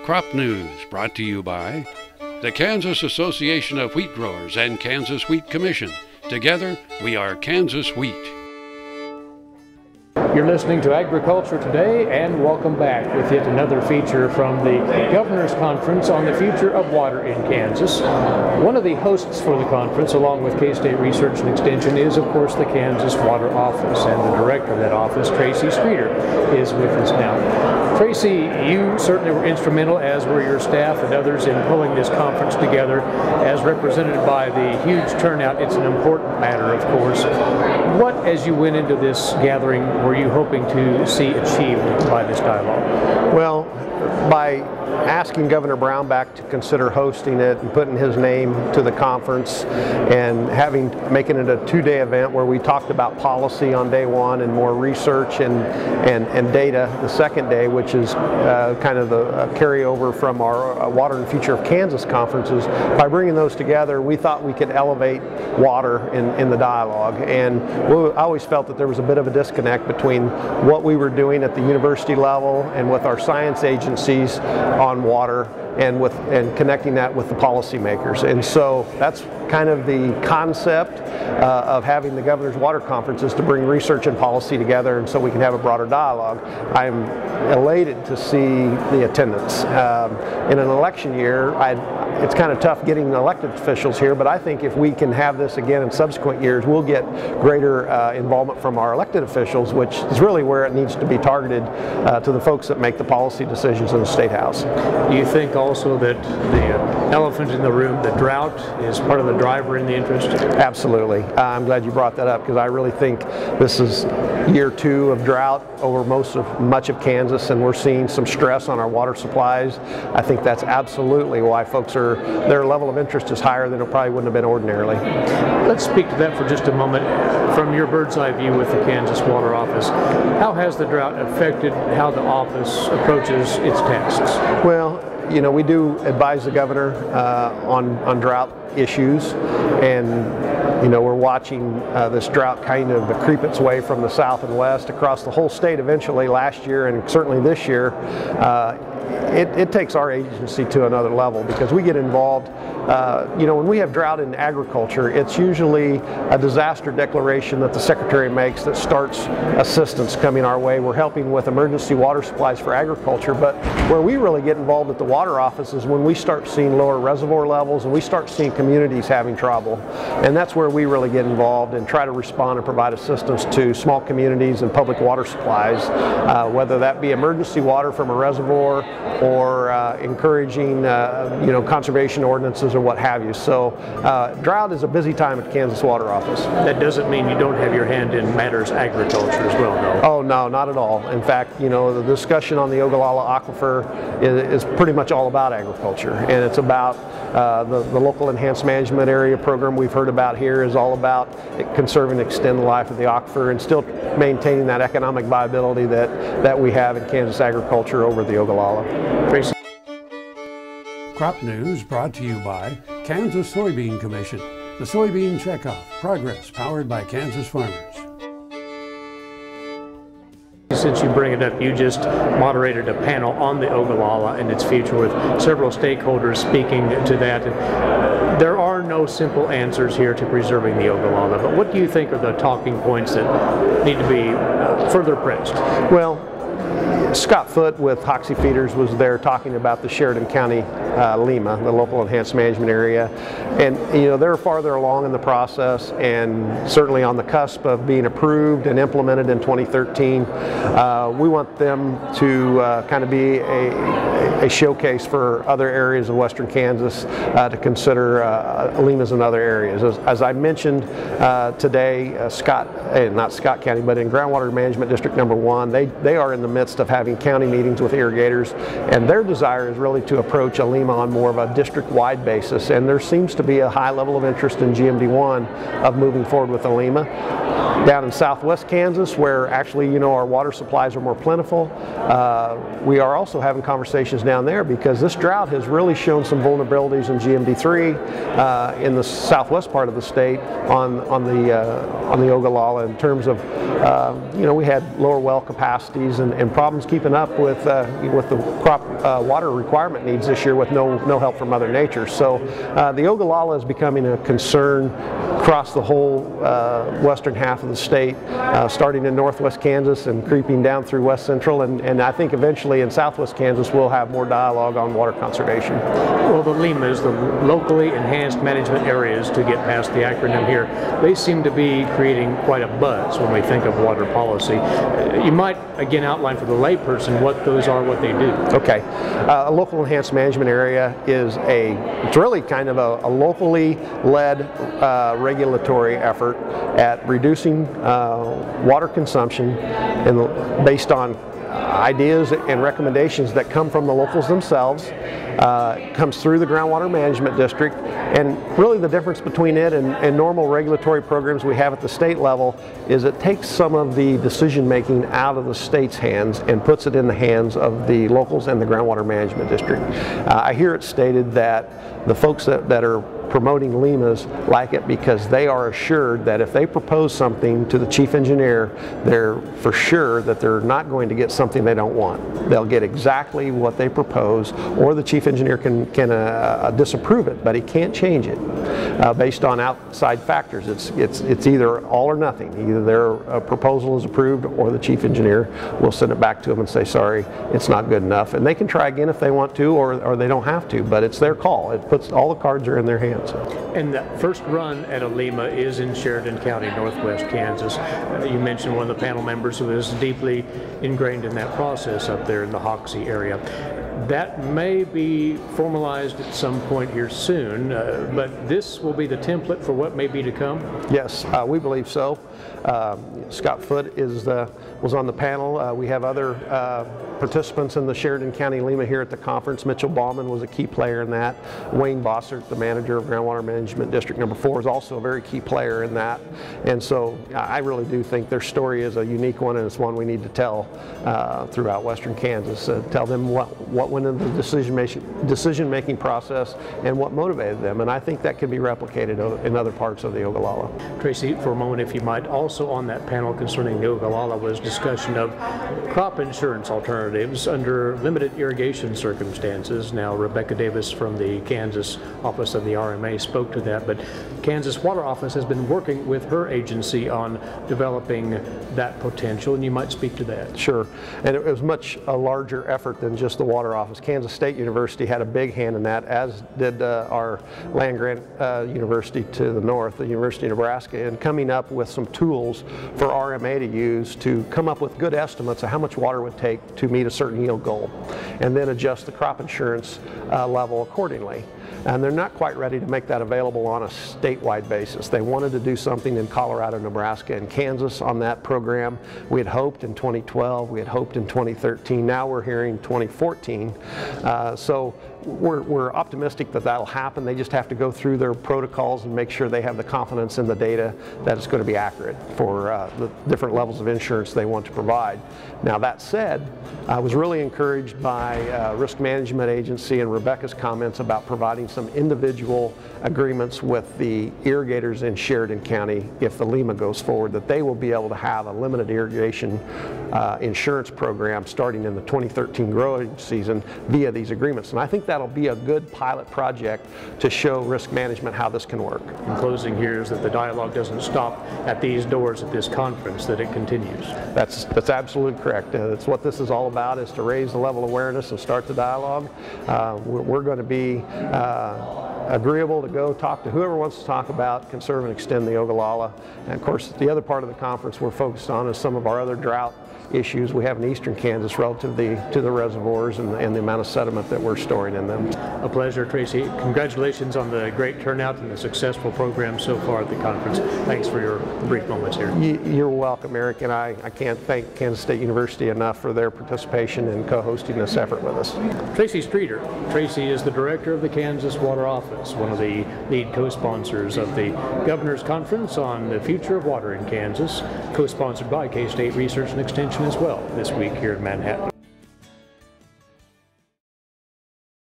Crop News, brought to you by the Kansas Association of Wheat Growers and Kansas Wheat Commission. Together, we are Kansas Wheat. You're listening to Agriculture Today, and welcome back with yet another feature from the Governor's Conference on the Future of Water in Kansas. One of the hosts for the conference, along with K-State Research and Extension, is of course the Kansas Water Office, and the director of that office, TracyStreeter, is with us now. Tracy, you certainly were instrumental, as were your staff and others, in pulling this conference together. As represented by the huge turnout, it's an important matter, of course. What, as you went into this gathering, were you hoping to see achieved by this dialogue? Well, by asking Governor Brownback to consider hosting it and putting his name to the conference and making it a two-day event where we talked about policy on day one and more research and data the second day, which is kind of the carryover from our Water and Future of Kansas conferences. By bringing those together, we thought we could elevate water in the dialogue, and I always felt that there was a bit of a disconnect between what we were doing at the university level and with our science agencies on water and connecting that with the policymakers. And so that's kind of the concept of having the Governor's Water Conference, is to bring research and policy together, and so we can have a broader dialogue. I'm elated to see the attendance. In an election year, it's kind of tough getting elected officials here, but I think if we can have this again in subsequent years, we'll get greater involvement from our elected officials, which is really where it needs to be targeted to the folks that make the policy decisions in the State House. Do you think also that the elephant in the room, the drought, is part of the driver in the interest? Absolutely. I'm glad you brought that up, because I really think this is year two of drought over much of Kansas, and we're seeing some stress on our water supplies. I think that's absolutely why their level of interest is higher than it probably wouldn't have been ordinarily. Let's speak to that for just a moment. From your bird's eye view with the Kansas Water Office, how has the drought affected how the office approaches its tasks? Well, you know, we do advise the governor on drought issues, and you know, we're watching this drought kind of creep its way from the south and west across the whole state eventually last year, and certainly this year. It takes our agency to another level, because we get involved. You know, when we have drought in agriculture, it's usually a disaster declaration that the Secretary makes that starts assistance coming our way. We're helping with emergency water supplies for agriculture, but where we really get involved at the Water Office is when we start seeing lower reservoir levels and we start seeing communities having trouble. And that's where we really get involved and try to respond and provide assistance to small communities and public water supplies, whether that be emergency water from a reservoir or encouraging you know, conservation ordinances or what have you. So drought is a busy time at Kansas Water Office. That doesn't mean you don't have your hand in matters agriculture as well, though. Oh no, not at all. In fact, you know, the discussion on the Ogallala Aquifer is pretty much all about agriculture, and it's about the local enhanced management area program we've heard about here is all about conserving and extend the life of the aquifer and still maintaining that economic viability that we have in Kansas agriculture over the Ogallala. Tracy. Crop News, brought to you by Kansas Soybean Commission. The Soybean Checkoff. Progress powered by Kansas farmers. Since you bring it up, you just moderated a panel on the Ogallala and its future with several stakeholders speaking to that. And there are no simple answers here to preserving the Ogallala, but what do you think are the talking points that need to be further pressed? Well, Scott Foote with Hoxie Feeders was there talking about the Sheridan County LEMA, the Local Enhanced Management Area, and you know, they're farther along in the process and certainly on the cusp of being approved and implemented in 2013. We want them to kind of be a showcase for other areas of western Kansas to consider LEMAs in other areas. As I mentioned today, not Scott County, but in Groundwater Management District number 1, they are in the midst of having county meetings with irrigators, and their desire is really to approach a LEMA on more of a district-wide basis, and there seems to be a high level of interest in GMD1 of moving forward with a LEMA. Down in southwest Kansas, where actually, you know, our water supplies are more plentiful, we are also having conversations down there, because this drought has really shown some vulnerabilities in GMD3 in the southwest part of the state on the Ogallala, in terms of you know, we had lower well capacities and problems Conference keeping up with the crop water requirement needs this year with no help from Mother Nature. So the Ogallala is becoming a concern across the whole western half of the state, starting in northwest Kansas and creeping down through west central, and I think eventually in southwest Kansas we'll have more dialogue on water conservation. Well, the LEMAs, the locally enhanced management areas, to get past the acronym here, they seem to be creating quite a buzz when we think of water policy. You might again outline for the layperson what those are, what they do. Okay, a local enhanced management area is it's really kind of a locally led regulatory effort at reducing water consumption based on ideas and recommendations that come from the locals themselves. Comes through the groundwater management district, and really the difference between it and normal regulatory programs we have at the state level is it takes some of the decision making out of the state's hands and puts it in the hands of the locals and the groundwater management district. I hear it stated that the folks that are promoting LEMAs like it because they are assured that if they propose something to the chief engineer, they're for sure that they're not going to get something they don't want. They'll get exactly what they propose, or the chief engineer can disapprove it, but he can't change it based on outside factors. It's either all or nothing. Either their proposal is approved, or the chief engineer will send it back to them and say, sorry, it's not good enough. And they can try again if they want to, or they don't have to, but it's their call. It puts all the cards are in their hands. And the first run at a LEMA is in Sheridan County, northwest Kansas. You mentioned one of the panel members who is deeply ingrained in that process up there in the Hoxie area. That may be formalized at some point here soon, but this will be the template for what may be to come? Yes, we believe so. Scott Foote was on the panel. We have other participants in the Sheridan County LEMA here at the conference. Mitchell Bauman was a key player in that. Wayne Bossert, the manager of Groundwater Management District Number 4, is also a very key player in that. And so I really do think their story is a unique one, and it's one we need to tell throughout western Kansas. Tell them what went into the decision-making process and what motivated them. And I think that can be replicated in other parts of the Ogallala. Tracy, for a moment, if you might, also on that panel concerning the Ogallala was discussion of crop insurance alternatives under limited irrigation circumstances. Now, Rebecca Davis from the Kansas office of the RMA spoke to that, but Kansas Water Office has been working with her agency on developing that potential, and you might speak to that. Sure, and it was much a larger effort than just the Water Office. Kansas State University had a big hand in that, as did our land-grant university to the north, the University of Nebraska, in coming up with some tools for RMA to use to come up with good estimates of how much water would take to meet a certain yield goal, and then adjust the crop insurance level accordingly. And they're not quite ready to make that available on a statewide basis. They wanted to do something in Colorado, Nebraska, and Kansas on that program. We had hoped in 2012, we had hoped in 2013, now we're hearing 2014. So we're optimistic that that'll happen. They just have to go through their protocols and make sure they have the confidence in the data that it's going to be accurate for the different levels of insurance they want to provide. Now, that said, I was really encouraged by Risk Management Agency and Rebecca's comments about providing some individual agreements with the irrigators in Sheridan County if the LEMA goes forward, that they will be able to have a limited irrigation insurance program starting in the 2013 growing season via these agreements. And I think that'll be a good pilot project to show risk management how this can work. In closing here is that the dialogue doesn't stop at these doors at this conference, that it continues. That's absolutely correct. That's what this is all about, is to raise the level of awareness and start the dialogue. We're going to be agreeable to go talk to whoever wants to talk about conserve and extend the Ogallala. And of course, the other part of the conference we're focused on is some of our other drought issues we have in eastern Kansas relative to the reservoirs and the amount of sediment that we're storing in them. A pleasure, Tracy. Congratulations on the great turnout and the successful program so far at the conference. Thanks for your brief moments here. You're welcome, Eric, and I can't thank Kansas State University enough for their participation in co-hosting this effort with us. TracyStreeter. Tracy is the director of the Kansas Water Office, one of the lead co-sponsors of the Governor's Conference on the Future of Water in Kansas, co-sponsored by K-State Research and Extension as well this week here in Manhattan.